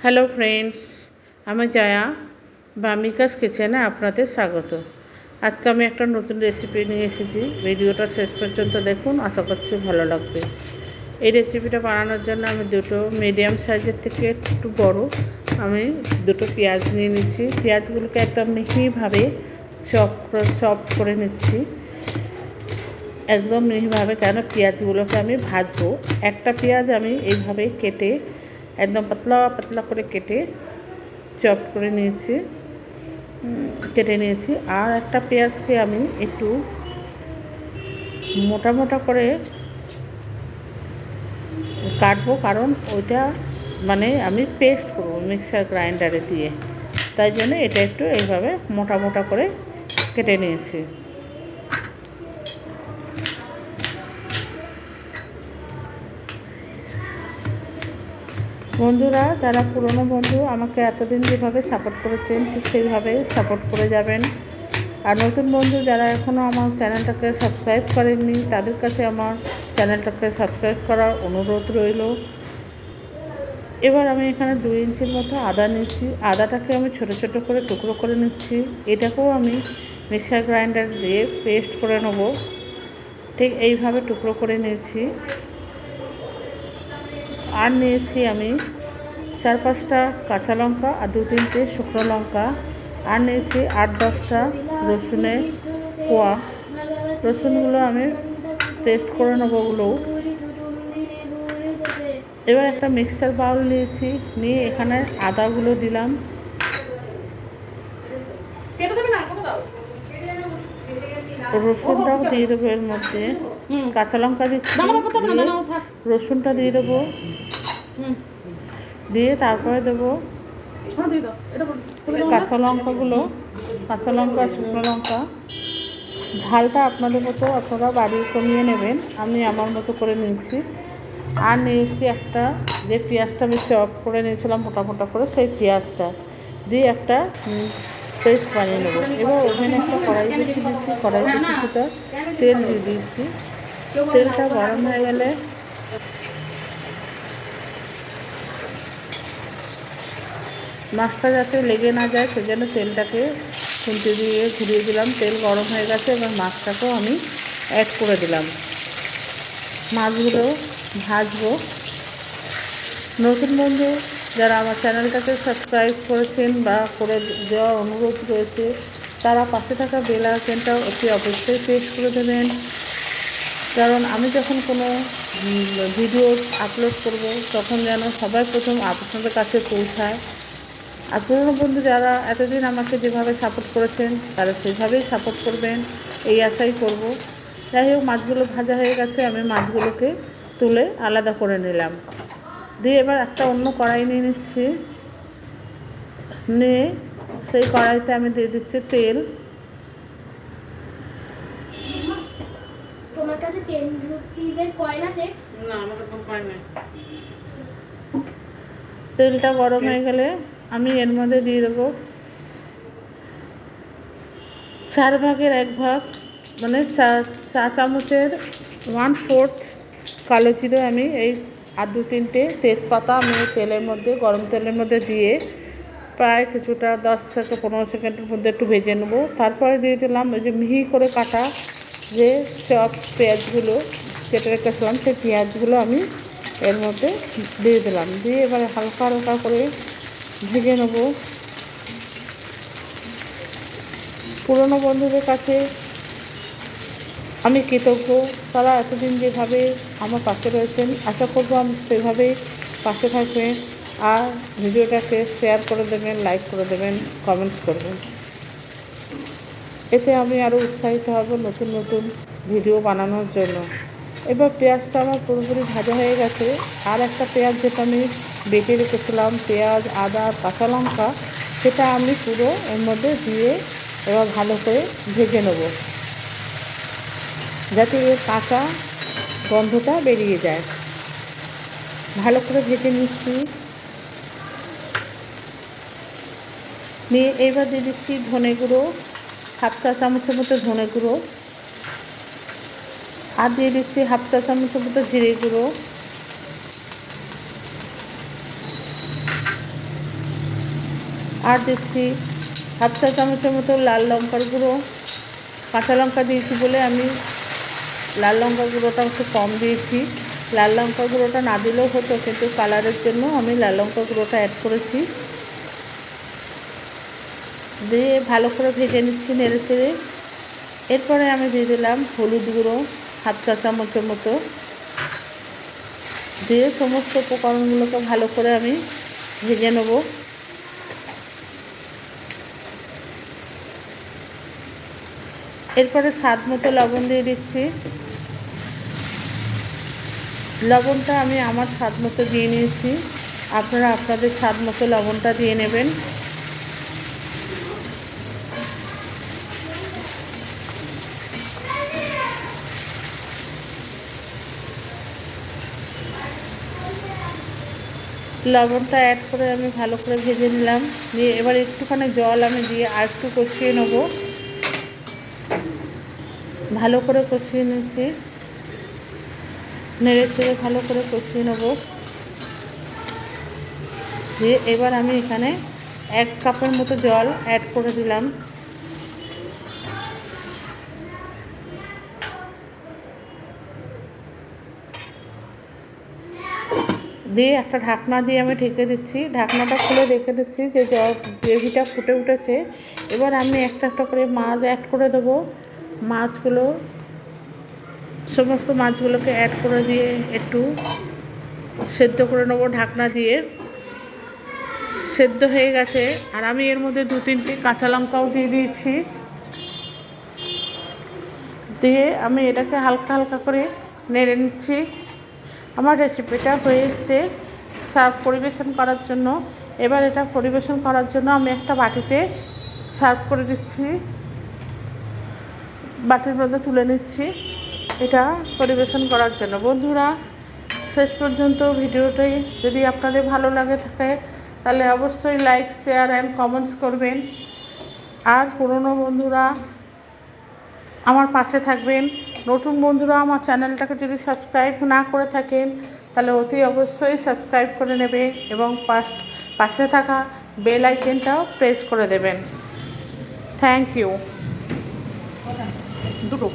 Hello friends, আমি জয়া বামিকাস কিচেনে আপনাদের স্বাগত। আজকে আমি একটা নতুন রেসিপি নিয়ে এসেছি। ভিডিওটা শেষ পর্যন্ত দেখুন, আশা করছি ভালো লাগবে। এই রেসিপিটা বানানোর জন্য আমি দুটো মিডিয়াম সাইজের থেকে একটু বড় আমি দুটো পেঁয়াজ নিয়ে নিচ্ছি। পেঁয়াজগুলোকে একদম মিহিভাবে চপ করে নিচ্ছি, একদম মিহিভাবে, কেন পেঁয়াজগুলোকে আমি ভাজবো। একটা পেঁয়াজ আমি এইভাবে কেটে একদম পাতলা পাতলা করে কেটে চপ করে কেটে নিয়েছি। আর একটা পেঁয়াজকে আমি একটু মোটা মোটা করে কাটবো, কারণ ওইটা আমি পেস্ট করবো মিক্সার গ্রাইন্ডারে দিয়ে, তাই জন্য এটা একটু এইভাবে মোটা মোটা করে কেটে নিয়েছি। বন্ধুরা, যারা পুরনো বন্ধু আমাকে এতদিন যেভাবে সাপোর্ট করেছেন, ঠিক সেইভাবে সাপোর্ট করে যাবেন। আর নতুন বন্ধু যারা এখনও আমার চ্যানেলটাকে সাবস্ক্রাইব করেননি, তাদের কাছে আমার চ্যানেলটাকে সাবস্ক্রাইব করার অনুরোধ রইল। এবার আমি এখানে 2 ইঞ্চির মতো আদা নিচ্ছি। আদাটাকে আমি ছোট ছোট করে টুকরো করে নিচ্ছি। এটাকেও আমি মিক্সার গ্রাইন্ডার দিয়ে পেস্ট করে নেব। ঠিক এইভাবে টুকরো করে নিয়েছি। আর নিয়েছি আমি 4-5টা কাঁচা লঙ্কা আর 2-3টে শুকনো লঙ্কা। আর নিয়েছি 8-10টা রসুনের কোয়া। রসুনগুলো আমি পেস্ট করে নেবো ওগুলো। এবার একটা মিক্সার বাউল নিয়েছি, নিয়ে এখানে আদাগুলো দিলাম। রসুনটাও দিয়ে দেবো এর মধ্যে। কাঁচা লঙ্কা দিচ্ছি, রসুনটা দিয়ে দেবো, দিয়ে তারপরে দেবো কাঁচা লঙ্কা শুকনো লঙ্কা। ঝালটা আপনাদের মতো আপনারা বাড়িয়ে কমিয়ে নেবেন, আমি আমার মতো করে নিয়েছি। আর নিয়েছি একটা যে পেঁয়াজটা আমি চপ করে নিয়েছিলাম মোটা মোটা করে, সেই পেঁয়াজটা দিয়ে একটা পেস্ট বানিয়ে নেবো। এবার ওভেনে একটা কড়াই বসিয়ে দিচ্ছি, কড়াইতে কিছুটা তেল দিয়ে দিয়েছি। তেলটা গরম হয়ে গেলে মাছটা যাতে লেগে না যায় সেজন্য তেলটাকে খুন্তি দিয়ে ঘুরিয়ে দিলাম। তেল গরম হয়ে গেছে, এবার মাছটাকেও আমি অ্যাড করে দিলাম। মাছগুলো ভাজবো। নতুন বন্ধু যারা আমার চ্যানেলটাকে সাবস্ক্রাইব করেছেন বা করে দেওয়ার অনুরোধ রয়েছে, তারা পাশে থাকা বেল আইকনটাও অতি অবশ্যই প্রেস করে দেবেন, কারণ আমি যখন কোনো ভিডিও আপলোড করব তখন যেন সবার প্রথম আপনাদের কাছে পৌঁছায়। আর পুরনো বন্ধু যারা এতদিন আমাকে যেভাবে সাপোর্ট করেছেন, তারা সেভাবেই সাপোর্ট করবেন, এই আশাই করব। যাই হোক, মাছগুলো ভাজা হয়ে গেছে, আমি মাছগুলোকে তুলে আলাদা করে নিলাম। দিয়ে এবার একটা অন্য কড়াই নিয়ে নিচ্ছি। নিয়ে সেই কড়াইতে আমি দিয়ে দিচ্ছি তেল। তোমার কাছে 10 রুপিজের কয়েন আছে? না, আমার কাছে কয়েন নেই। তেলটা গরম হয়ে গেলে আমি এর মধ্যে দিয়ে দেবো 4 ভাগের 1 ভাগ, চা চামচের 1/4 কালো জিরে। আমি এই আর 2-3টে তেজপাতা আমি গরম তেলের মধ্যে দিয়ে প্রায় কিছুটা 10 থেকে 15 সেকেন্ডের মধ্যে একটু ভেজে নেবো। তারপরে দিয়ে দিলাম ওই যে মিহি করে কাটা যে চপ পেঁয়াজগুলো কেটে রেখেছিলাম, সেই পেঁয়াজগুলো আমি এর মধ্যে দিয়ে দিলাম। দিয়ে এবারে হালকা হালকা করে ভেজে নেবো। পুরনো বন্ধুদের কাছে আমি কৃতজ্ঞ, তারা এতদিন যেভাবে আমার পাশে রয়েছেন। আশা করবো আমি সেভাবেই পাশে থাকবেন। আর ভিডিওটাকে শেয়ার করে দেবেন, লাইক করে দেবেন, কমেন্টস করবেন। এতে আমি আরও উৎসাহিত হব নতুন নতুন ভিডিও বানানোর জন্য। এবার পেঁয়াজটা আমার পুরোপুরি ভাজা হয়ে গেছে। আর একটা পেঁয়াজ যেটা আমি বেটে রেখেছিলাম, পেঁয়াজ, আদা, কাঁচা লঙ্কা, সেটা আমি পুরো এর মধ্যে দিয়ে এবার ভালো করে ভেজে নেব, যাতে এর কাঁচা গন্ধটা বেরিয়ে যায়। ভালো করে ভেজে নিচ্ছি। নিয়ে এবার দিয়ে দিচ্ছি ধনে গুঁড়ো, 1/2 চা চামচের মতো ধনে গুঁড়ো। আর দিয়ে দিচ্ছি 1/2 চা চামচের মতো জিরে গুঁড়ো। আর দিচ্ছি হাফ চা চামচের মতো লাল লঙ্কার গুঁড়ো। কাঁচা লঙ্কা দিয়েছি বলে আমি লাল লঙ্কার গুঁড়োটা একটু কম দিয়েছি। লাল লঙ্কার গুঁড়োটা না দিলেও হতো, কিন্তু কালারের জন্য আমি লাল লঙ্কার গুঁড়োটা অ্যাড করেছি। দিয়ে ভালো করে ভেজে নিচ্ছি নেড়ে চেড়ে। এরপরে আমি দিয়ে দিলাম হলুদ গুঁড়ো হাফ চা চামচের মতো। দিয়ে সমস্ত উপকরণগুলোকে ভালো করে আমি ভেজে নেব। এরপরে স্বাদ মতো লবণ দিয়ে দিচ্ছি। লবণটা আমি আমার স্বাদ মতো দিয়ে নিয়েছি, আপনারা আপনাদের স্বাদ মতো লবণটা দিয়ে নেবেন। লবণটা অ্যাড করে আমি ভালো করে ভেজে নিলাম। দিয়ে এবার একটুখানি জল আমি দিয়ে আর একটু কষিয়ে নেব। ভালো করে কষিয়ে নিচ্ছি, নেড়ে চেড়ে ভালো করে কষিয়ে নেব। দিয়ে এবার আমি এখানে 1 কাপের মতো জল অ্যাড করে দিলাম। দিয়ে একটা ঢাকনা দিয়ে আমি ঢেকে দিচ্ছি। ঢাকনাটা খুলে রেখে দিচ্ছি যে গ্রেভিটা ফুটে উঠেছে। এবার আমি একটা একটা করে মাছ অ্যাড করে দেবো। সমস্ত মাছগুলোকে অ্যাড করে দিয়ে একটু সেদ্ধ করে নেবো ঢাকনা দিয়ে। সেদ্ধ হয়ে গেছে, আর আমি এর মধ্যে 2-3টি কাঁচা লঙ্কাও দিয়ে দিয়েছি। দিয়ে আমি এটাকে হালকা হালকা করে নেড়ে নিচ্ছি। আমার রেসিপিটা হয়ে এসছে পরিবেশন করার জন্য। এবার এটা পরিবেশন করার জন্য আমি একটা বাটিতে সার্ভ করে দিচ্ছি, বাটির মধ্যে তুলে নিচ্ছি এটা পরিবেশন করার জন্য। বন্ধুরা, শেষ পর্যন্ত ভিডিওটি যদি আপনাদের ভালো লাগে থাকে তাহলে অবশ্যই লাইক, শেয়ার অ্যান্ড কমেন্টস করবেন। আর পুরনো বন্ধুরা আমার পাশে থাকবেন। নতুন বন্ধুরা আমার চ্যানেলটাকে যদি সাবস্ক্রাইব না করে থাকেন তাহলে অতি অবশ্যই সাবস্ক্রাইব করে নেবে এবং পাশে থাকা বেল আইকনটাও প্রেস করে দেবেন। Thank you. দুটো